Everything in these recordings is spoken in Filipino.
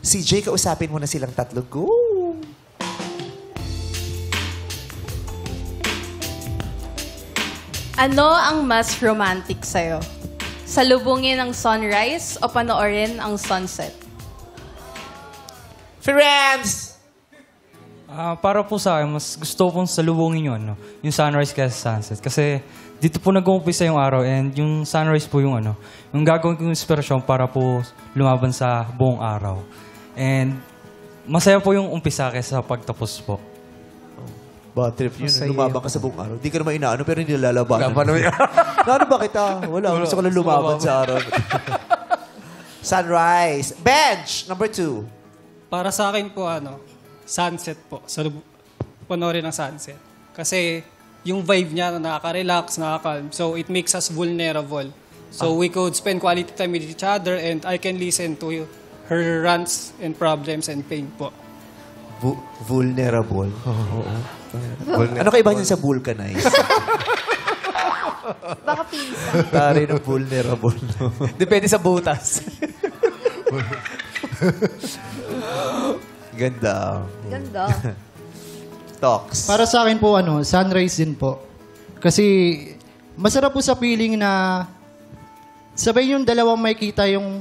CJ, kausapin mo na silang tatlo. Go! Ano ang mas romantic sa'yo? Salubungin ang sunrise o panoorin ang sunset? Friends! Para po sa akin, mas gusto pong salubungin yun, no? Yung sunrise kaysa sunset. Kasi dito po nag-uumpisa yung araw and yung sunrise po yung yung gagawin kong inspirasyon para po lumaban sa buong araw. And masaya po yung umpisa kaysa pagtapos po. Bad trip yun. Lumabang ka sa buong araw. Di ka naman inaano pero hindi lalabanan. Naano ba kita? Wala. Gusto ko lang lumaban sa araw. Sunrise. Bench, number 2. Para sa akin po, sunset po. Panoorin ng sunset. Kasi yung vibe niya, nakaka-relax, nakaka-calm. So, it makes us vulnerable. So, we could spend quality time with each other and I can listen to her rants and problems and pain po. Vulnerable. Oo. Ano kaiba niyan sa vulcanize? Baka pinsa. Tari ng vulnerable. Depende sa butas. Ganda. Ganda. Talks. Para sa akin po, sunrise din po. Kasi masarap po sa feeling na sabay yung dalawang makikita yung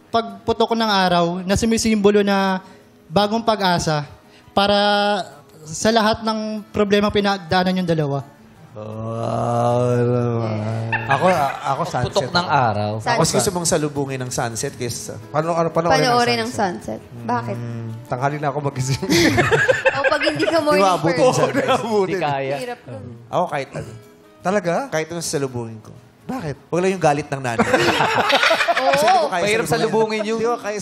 pagputok ng araw na sumisimbolo na bagong pag-asa para sa lahat ng problema pinagdaanan yung dalawa. Ako sunset. Putok ng araw. Mas gusto mong salubungin ng sunset kaysa... Panoorin ng sunset. Bakit? Tanghali na ako magising. O pag hindi ka morning person. Hindi kaya. Hirap nun. Ako kahit ano. Talaga? Kahit ano sa salubungin ko. Bakit? Huwag lang yung galit ng nanay. Oo. Mahirap salubungin yung... Hindi ko kaya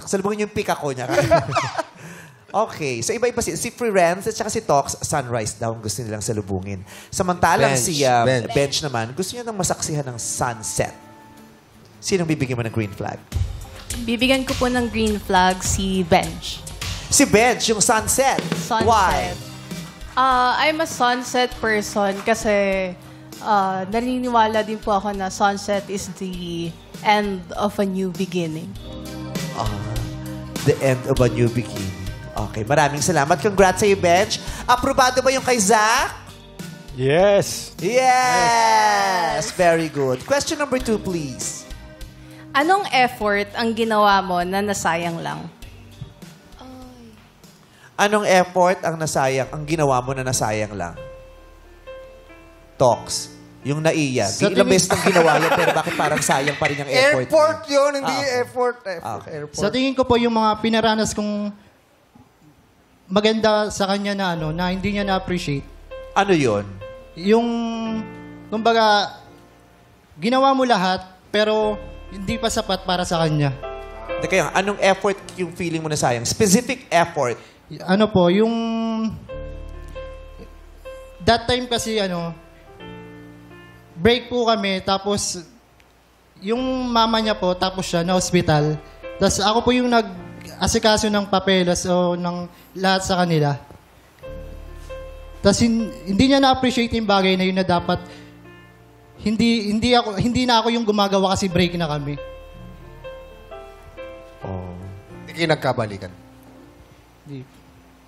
salubungin yung pika ko niya. Okay. So, iba-iba si Friends at saka si Talks, sunrise daw ang gusto nilang salubungin. Samantalang Bench naman, gusto niya nang masaksihan ng sunset. Sinong bibigyan mo ng green flag? Bibigyan ko po ng green flag si Bench. Si Bench, yung sunset. Sunset. Why? I'm a sunset person kasi naniniwala din po ako na sunset is the end of a new beginning. The end of a new beginning. Okay, maraming salamat. Congrats sa iyo, Bench. Aprobado ba yung kay Zach? Yes. Yes! Very good. Question number 2, please. Anong effort ang ginawa mo na nasayang lang? Anong effort ang ginawa mo na nasayang lang? Talks. Yung naiya. Ilang beses nang ginawa yan, pero bakit parang sayang pa rin yung effort? Airport yun, hindi effort. Airport. Sa tingin ko po yung mga pinaranas kong maganda sa kanya na hindi niya na-appreciate. Ano yun? Yung, kumbaga, ginawa mo lahat, pero hindi pa sapat para sa kanya. Kaya, anong effort yung feeling mo na sayang? Specific effort. Ano po, yung... That time kasi, break po kami, tapos yung mama niya po, tapos siya na hospital. Tapos ako po yung nag-asikaso ng papeles o ng lahat sa kanila. Tapos hindi niya na-appreciate yung bagay na yun na dapat hindi na ako yung gumagawa kasi break na kami. Hindi kayo nagkabalikan.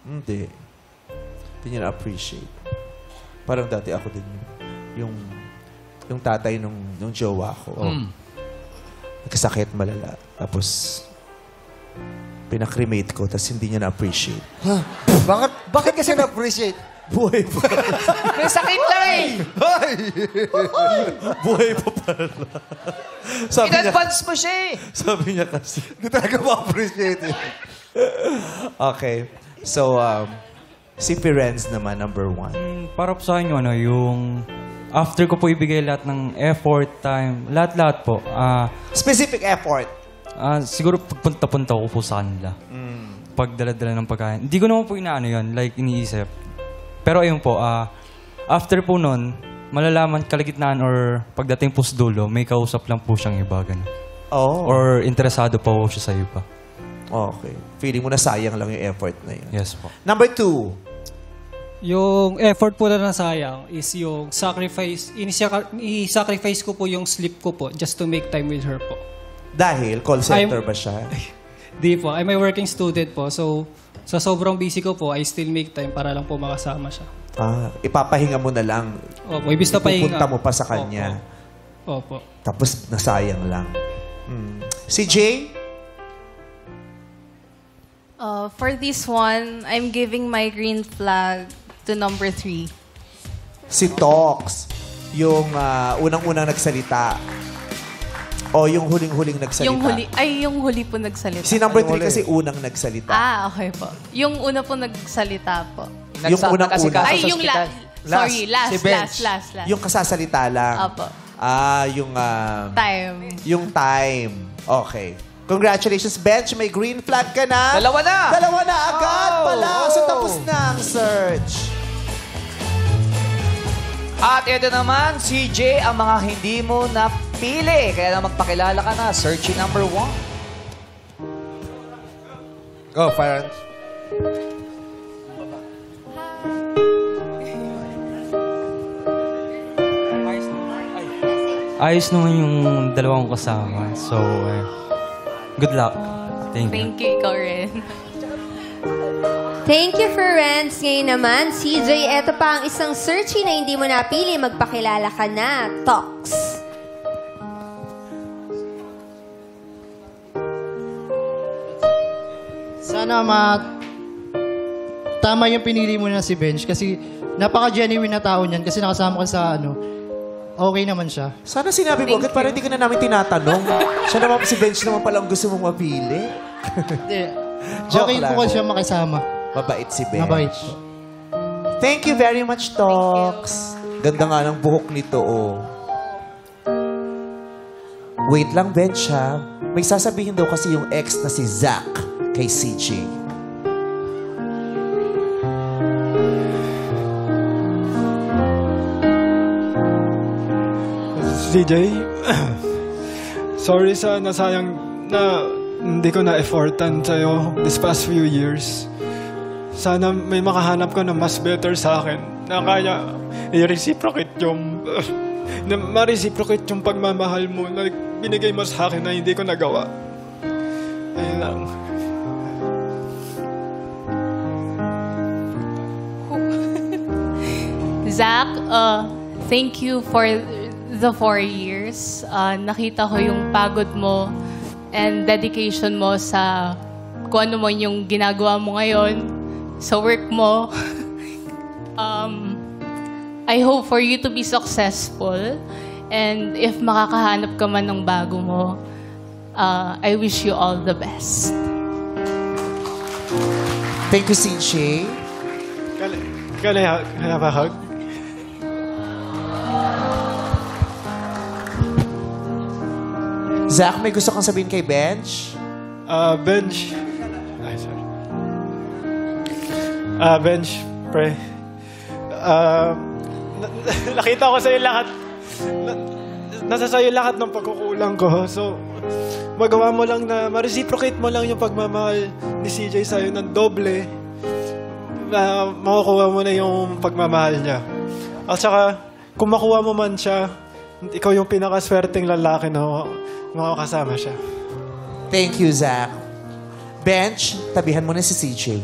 Hindi. Hindi niya na-appreciate. Parang dati ako din yung tatay nung jowa ko. Nagkasakit malala. Tapos pinakremate ko, tapos hindi niya na-appreciate. Bakit kasi na-appreciate? Buhay pa. May sakit lang eh. Buhay pa pala. Sabi niya, In-advance mo siya eh. sabi niya kasi. Hindi talaga ma-appreciate eh. Okay. So, si Firenz naman, number 1. Para po sa akin yung after ko po ibigay lahat ng effort, time, lahat-lahat po. Specific effort. Siguro pagpunta-punta ko po sa kanila. Pagdala-dala ng pagkain. Hindi ko naman po inaano yun, like iniisip. Pero ayun po, after po nun, malalaman kalagitnaan or pagdating po sa dulo, may kausap lang po siyang iba. Ganun. Oh. Or interesado pa po siya sa iba. Okay. Feeling mo na sayang lang yung effort na yun. Yes po. Number 2. Yung effort po na nasayang is yung sacrifice. I-sacrifice ko po yung sleep ko po just to make time with her po. Dahil call center ba siya? Di po. I'm a working student po. So, sa sobrang busy ko po, I still make time para lang po makasama siya. Ipapahinga mo na lang. Opo, ibig na pahinga. Pupunta mo pa sa kanya. Opo. Tapos nasayang lang. Si Jay? For this one, I'm giving my green flag to number 3. Si Tox. Yung unang-unang nagsalita. O yung huling-huling nagsalita. Yung huli po nagsalita. Si number 3 kasi unang nagsalita. Okay po. Yung una po nagsalita po. Yung unang-una. Ay, yung last. Sorry, last. Yung kasasalita lang. Apo. Yung... Time. Yung time. Okay. Congratulations, Bench. May green flag ka na. Dalawa na! Dalawa na agad pala. So tapos na ang search. At ito naman, CJ, ang mga hindi mo napili. Kaya na magpakilala ka na. Searching number 1. Go, Farans. Ayos naman yung dalawang kasama. So, good luck. Thank you. Thank you, ikaw rin. Thank you, friends. Ngayon naman, CJ, eto pa ang isang searchy na hindi mo napili. Magpakilala ka na. Tox. Sana tama yung pinili mo na si Bench kasi napaka-genuine na tao niyan kasi nakasama ka sa okay naman siya. Sana sinabi mo agad para hindi ka na namin tinatanong. Siya naman si Bench naman pala ang gusto mong mapili. Joke Okay lang. po siya makisama. Mabait si Bench. Mabait. Thank you very much, Tox. Ganda nga ng buhok nito, oh. Wait lang, Bench, ha? May sasabihin daw kasi yung ex na si Zach kay CJ. CJ, sorry sa nasayang na hindi ko na-effortan sa'yo this past few years. Sana may makahanap ka na mas better sa akin na kaya i-reciprocate yung na ma-reciprocate yung pagmamahal mo na binigay mo sa akin na hindi ko nagawa. Ayun lang. Zach, thank you for the 4 years. Nakita ko yung pagod mo and dedication mo sa kung ano mo yung ginagawa mo ngayon, sa work mo. I hope for you to be successful. And if makakahanap ka man ng bago mo, I wish you all the best. Thank you, CJ. Can I have a hug? Zach, may gusto kang sabihin kay Bench? Bench. Ay, sorry. Bench, pre. Nakita ko sa'yo lahat. Nasa sa'yo lahat ng pagkukulang ko. So, magawa mo lang na ma-reciprocate mo lang yung pagmamahal ni CJ sa'yo ng doble. Makukuha mo na yung pagmamahal niya. At saka, kung makuha mo man siya, ikaw yung pinakaswerteng lalaki na makakasama siya. Thank you, Zach. Bench, tabihan mo na si CJ.